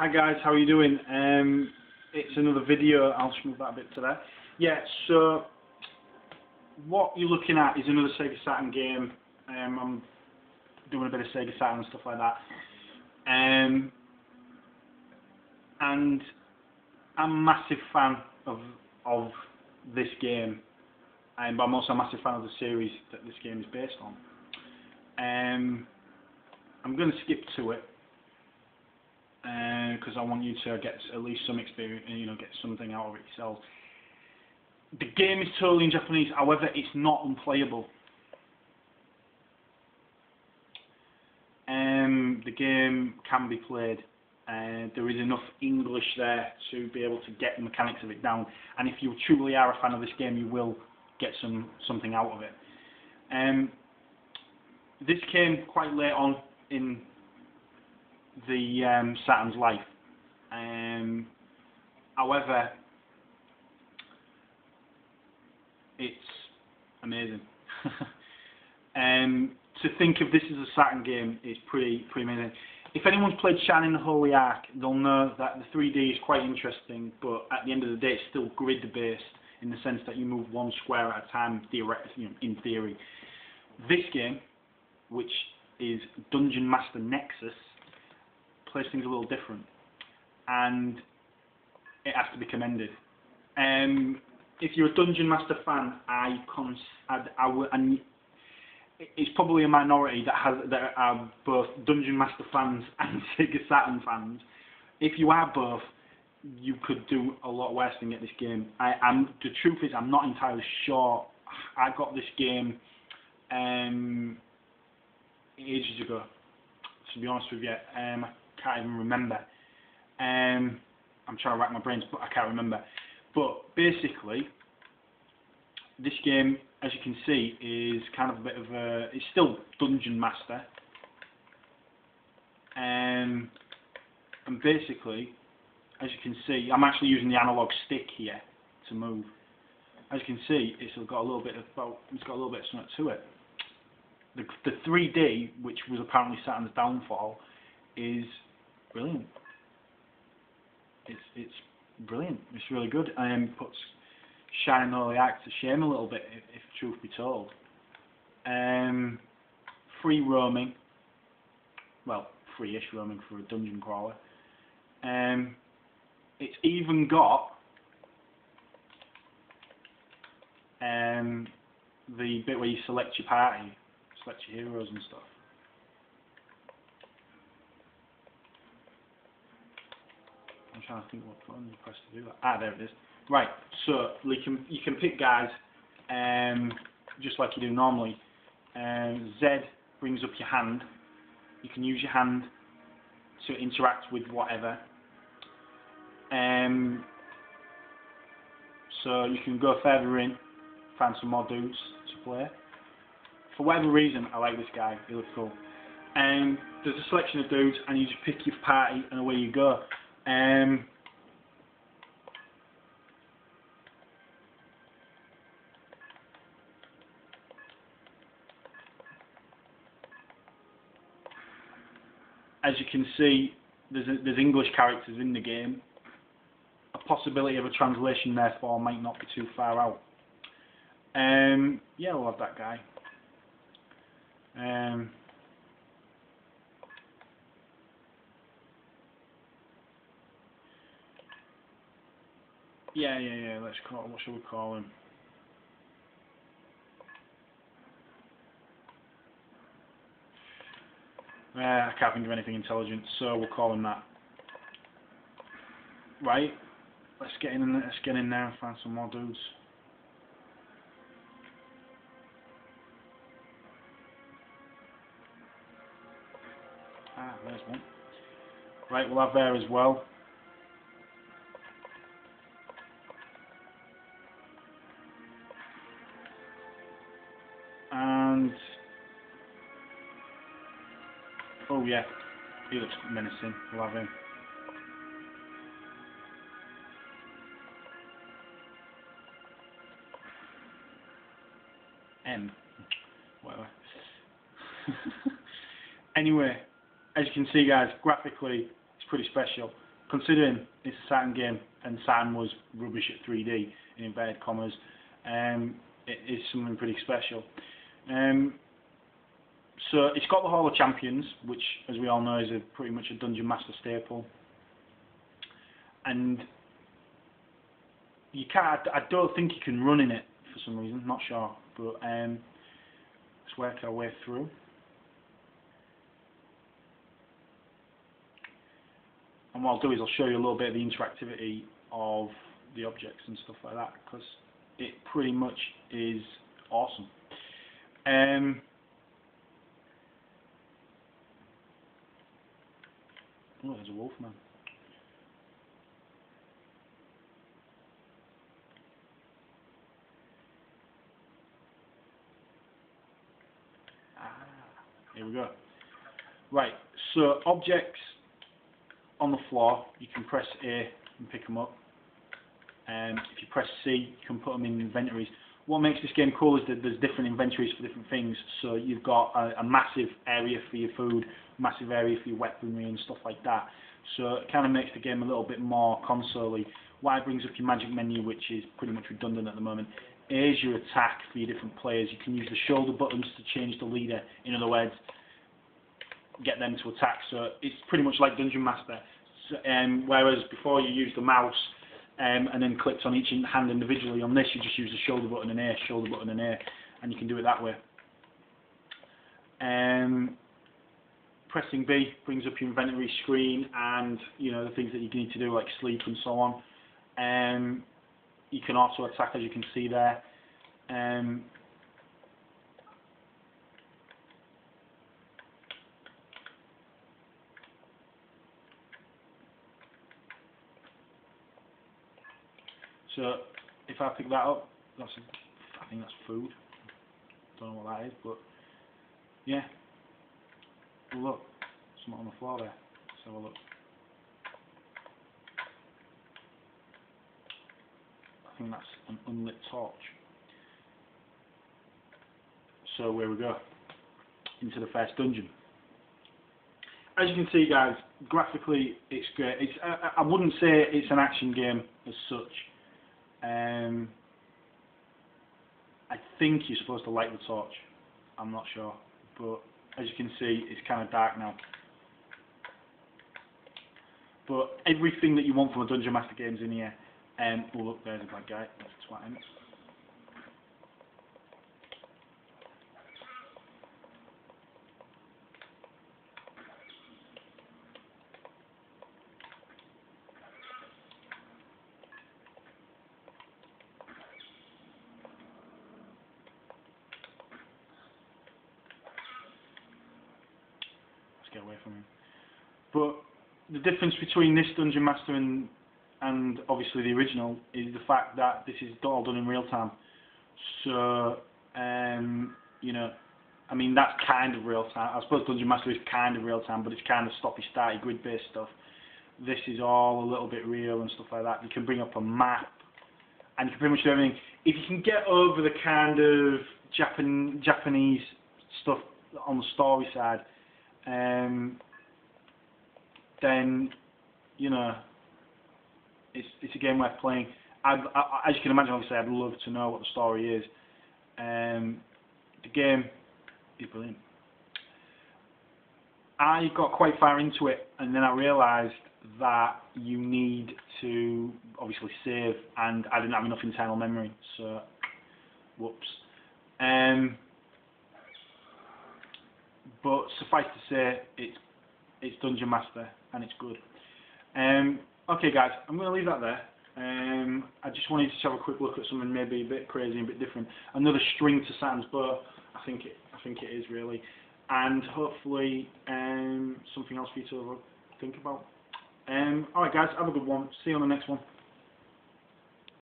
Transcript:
Hi guys, how are you doing? It's another video. I'll just move that a bit to there. Yeah, so what you're looking at is another Sega Saturn game. I'm doing a bit of Sega Saturn and stuff like that. And I'm a massive fan of this game. But I'm also a massive fan of the series that this game is based on. I'm going to skip to it because I want you to get at least some experience and get something out of it yourself. The game is totally in Japanese, however, it's not unplayable. The game can be played. There is enough English there to be able to get the mechanics of it down, and if you truly are a fan of this game, you will get something out of it. This came quite late on in the Saturn's life. However, it's amazing. To think of this as a Saturn game is pretty amazing. If anyone's played Shine in the Holy Ark, they'll know that the 3D is quite interesting, but at the end of the day, it's still grid-based in the sense that you move one square at a time, in theory. This game, which is Dungeon Master Nexus, plays things a little different, and it has to be commended. If you're a Dungeon Master fan, it's probably a minority that are both Dungeon Master fans and Sega Saturn fans. If you are both, you could do a lot worse than get this game. The truth is, I'm not entirely sure. I got this game ages ago, to be honest with you. I can't even remember. I'm trying to rack my brains, but I can't remember. But basically, this game, as you can see, is kind of a bit of a... It's still Dungeon Master. And basically, as you can see, I'm actually using the analog stick here to move. As you can see, it's got a little bit of something to it. The 3D, which was apparently Saturn's downfall, is brilliant. It's brilliant. It's really good. Puts Shine in the Holy Ark to shame a little bit, if truth be told. Free roaming. Well, free-ish roaming for a dungeon crawler. It's even got the bit where you select your party, select your heroes and stuff. I'm trying to think what button you press to do that. Ah, there it is. Right, so you can pick guys just like you do normally. Z brings up your hand. You can use your hand to interact with whatever. So you can go further in, find some more dudes to play. For whatever reason, I like this guy. He looks cool. There's a selection of dudes, and you just pick your party, and away you go. As you can see, there's English characters in the game. A possibility of a translation, therefore, might not be too far out. Yeah, we'll have that guy. Yeah. Let's call. What shall we call him? I can't think of anything intelligent, so we'll call him that. Right. Let's get in there and find some more dudes. Ah, there's one. Right, we'll have there as well. And oh yeah, he looks menacing. We'll have him. Whatever. Anyway, as you can see, guys, graphically it's pretty special. considering it's a Saturn game and Saturn was rubbish at 3D in inverted commas, it is something pretty special. So it's got the Hall of Champions, which, as we all know, is pretty much a Dungeon Master staple. And you can't. I don't think you can run in it for some reason. Not sure, but let's work our way through. And what I'll do is I'll show you a little bit of the interactivity of the objects and stuff like that, because it pretty much is awesome. Oh, there's a wolf man. Here we go. Right, so objects on the floor, you can press A and pick them up. If you press C, you can put them in inventories. What makes this game cool is that there's different inventories for different things. So you've got a massive area for your food, massive area for your weaponry and stuff like that. So it kind of makes the game a little bit more console-y. Y brings up your magic menu, which is pretty much redundant at the moment. A is your attack for your different players. You can use the shoulder buttons to change the leader. In other words, get them to attack. So it's pretty much like Dungeon Master. So, whereas before you used the mouse and then clicked on each hand individually, on this you just use the shoulder button and A, shoulder button and A, and you can do it that way. Pressing B brings up your inventory screen and the things that you need to do like sleep and so on. You can auto attack, as you can see there. So if I pick that up, I think that's food. Don't know what that is, but yeah. Look, something on the floor there. Let's have a look. I think that's an unlit torch. So where we go, into the first dungeon. As you can see, guys, graphically it's great. I wouldn't say it's an action game as such. I think you're supposed to light the torch. I'm not sure, but as you can see, it's kind of dark now. But everything that you want from a Dungeon Master game is in here. Oh look, there's a bad guy. Let's twat him. Get away from him. But the difference between this Dungeon Master and obviously the original is the fact that this is all done in real time. So I mean that's kind of real time. I suppose Dungeon Master is kind of real time, but it's kind of stoppy starty grid based stuff. This is all a little bit real and stuff like that. You can bring up a map and you can pretty much do everything. If you can get over the kind of Japanese stuff on the story side, then it's a game worth playing. As you can imagine, obviously I'd love to know what the story is. The game is brilliant. I got quite far into it and then I realised that you need to obviously save, and I didn't have enough internal memory, so whoops. But suffice to say, it's Dungeon Master and it's good. Okay guys, I'm going to leave that there. I just wanted to have a quick look at something maybe a bit crazy and a bit different. Another string to Saturn's bow. I think it is really, and hopefully something else for you to think about. Alright guys, have a good one. See you on the next one.